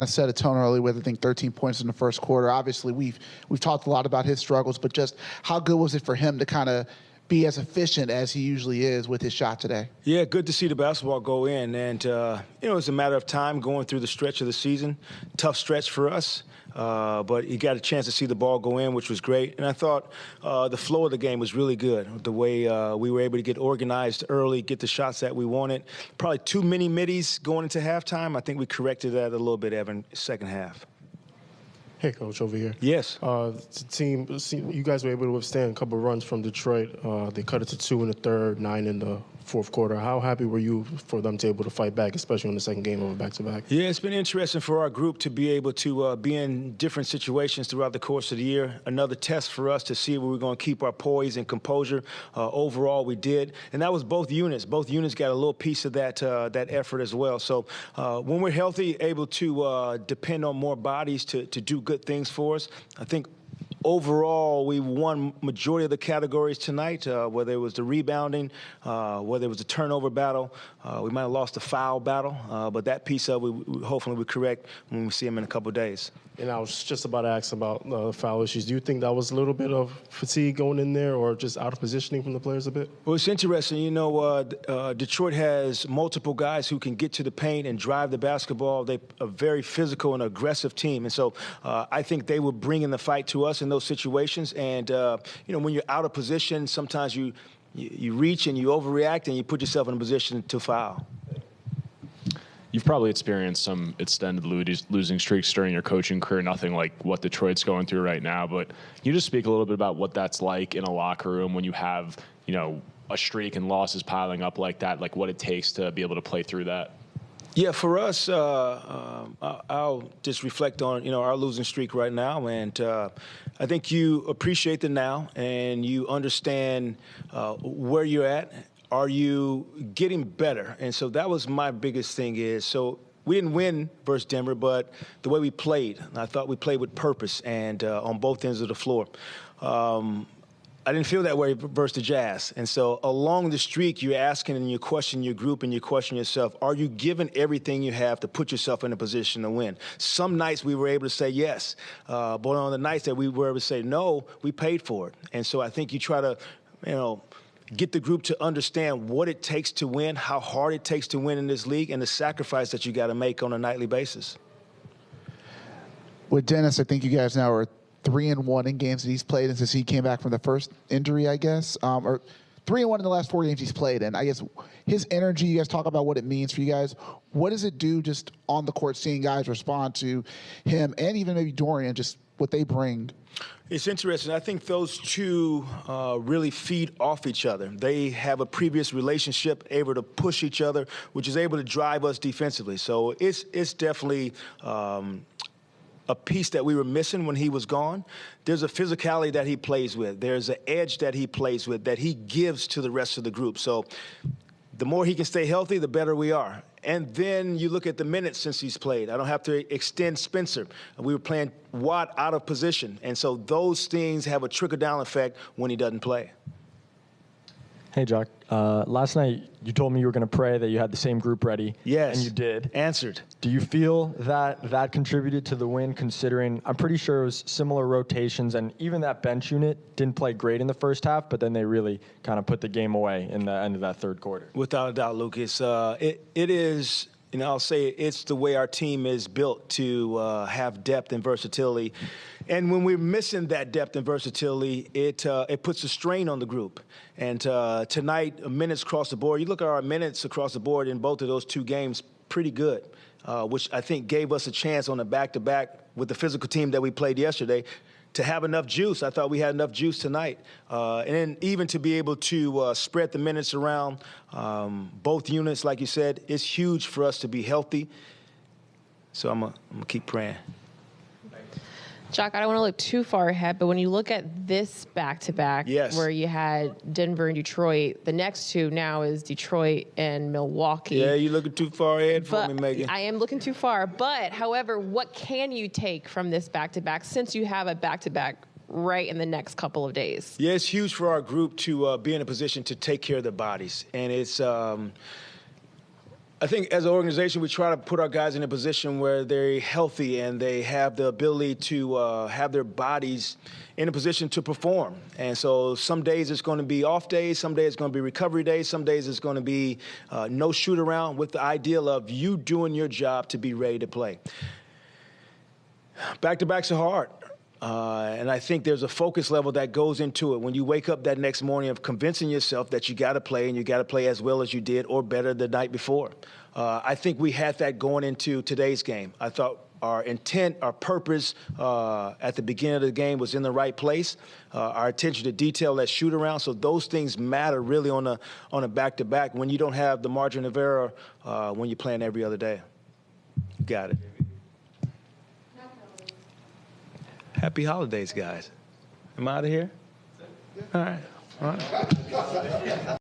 of set a tone early with, I think, 13 points in the first quarter. Obviously, we've talked a lot about his struggles, but just how good was it for him to kind of be as efficient as he usually is with his shot today? Yeah, good to see the basketball go in. And, it's a matter of time going through the stretch of the season. Tough stretch for us. But he got a chance to see the ball go in, which was great. And I thought the flow of the game was really good, the way we were able to get organized early, get the shots that we wanted. Probably too many middies going into halftime. I think we corrected that a little bit, Evan, second half. Hey, Coach, over here. Yes. The team, you guys were able to withstand a couple of runs from Detroit. They cut it to 2 in the third, 9 in the fourth quarter. How happy were you for them to be able to fight back, especially on the second game of a back-to-back? Yeah, it's been interesting for our group to be able to be in different situations throughout the course of the year. Another test for us to see where we're going to keep our poise and composure. Overall, we did. And that was both units. Both units got a little piece of that effort as well. So when we're healthy, able to depend on more bodies to do good things for us, I think overall, we won majority of the categories tonight, whether it was the rebounding, whether it was the turnover battle. We might have lost the foul battle, but that piece of it, hopefully we correct when we see him in a couple of days. And I was just about to ask about foul issues. Do you think that was a little bit of fatigue going in there or just out of positioning from the players a bit? Well, it's interesting. Detroit has multiple guys who can get to the paint and drive the basketball. They're a very physical and aggressive team. And so I think they were bringing the fight to us in those situations. And, when you're out of position, sometimes you reach and you overreact and you put yourself in a position to foul. You've probably experienced some extended losing streaks during your coaching career, nothing like what Detroit's going through right now. But can you just speak a little bit about what that's like in a locker room when you have, a streak and losses piling up like that, like what it takes to be able to play through that? Yeah, for us, I'll just reflect on, our losing streak right now. And I think you appreciate the now and you understand where you're at. Are you getting better? And so that was my biggest thing is, so we didn't win versus Denver, but the way we played, I thought we played with purpose and on both ends of the floor. I didn't feel that way versus the Jazz. And so along the streak, you're asking and you question your group and you question yourself, are you giving everything you have to put yourself in a position to win? Some nights we were able to say yes, but on the nights that we were able to say no, we paid for it. And so I think you try to, get the group to understand what it takes to win, how hard it takes to win in this league, and the sacrifice that you got to make on a nightly basis. With Dennis, I think you guys now are 3-1 in games that he's played since he came back from the first injury, I guess, or 3-1 in the last 4 games he's played. And I guess his energy, you guys talk about what it means for you guys. What does it do just on the court, seeing guys respond to him and even maybe Dorian, just what they bring? It's interesting. I think those two really feed off each other. They have a previous relationship, able to push each other, which is able to drive us defensively. So it's definitely a piece that we were missing when he was gone. There's a physicality that he plays with. There's an edge that he plays with that he gives to the rest of the group. So the more he can stay healthy, the better we are. And then you look at the minutes since he's played. I don't have to extend Spencer. We were playing Watt out of position. And so those things have a trickle-down effect when he doesn't play. Hey, Jacque. Last night you told me you were going to pray that you had the same group ready. Yes. And you did. Answered. Do you feel that contributed to the win, considering I'm pretty sure it was similar rotations, and even that bench unit didn't play great in the first half, but then they really kind of put the game away in the end of that third quarter? Without a doubt, Lucas. It is, I'll say it's the way our team is built to have depth and versatility. And when we're missing that depth and versatility, it puts a strain on the group. And tonight, minutes across the board, you look at our minutes across the board in both of those two games, pretty good, which I think gave us a chance on a back-to-back with the physical team that we played yesterday to have enough juice. I thought we had enough juice tonight. And then even to be able to spread the minutes around both units, like you said, it's huge for us to be healthy. So I'm gonna keep praying. Jacque, I don't want to look too far ahead, but when you look at this back-to-back, yes, where you had Denver and Detroit, the next two now is Detroit and Milwaukee. Yeah, you're looking too far ahead for me, Megan. I am looking too far. But, however, what can you take from this back-to-back since you have a back-to-back right in the next couple of days? Yeah, it's huge for our group to be in a position to take care of their bodies. And it's I think as an organization, we try to put our guys in a position where they're healthy and they have the ability to have their bodies in a position to perform. And so some days it's going to be off days, some days it's going to be recovery days, some days it's going to be no shoot around, with the ideal of you doing your job to be ready to play. Back-to-backs are hard. And I think there's a focus level that goes into it when you wake up that next morning of convincing yourself that you got to play and you got to play as well as you did or better the night before. I think we had that going into today's game. I thought our intent, our purpose at the beginning of the game was in the right place. Our attention to detail, that shoot around. So those things matter really on a back-to-back when you don't have the margin of error when you're playing every other day. Got it. Happy holidays, guys. Am I out of here? All right.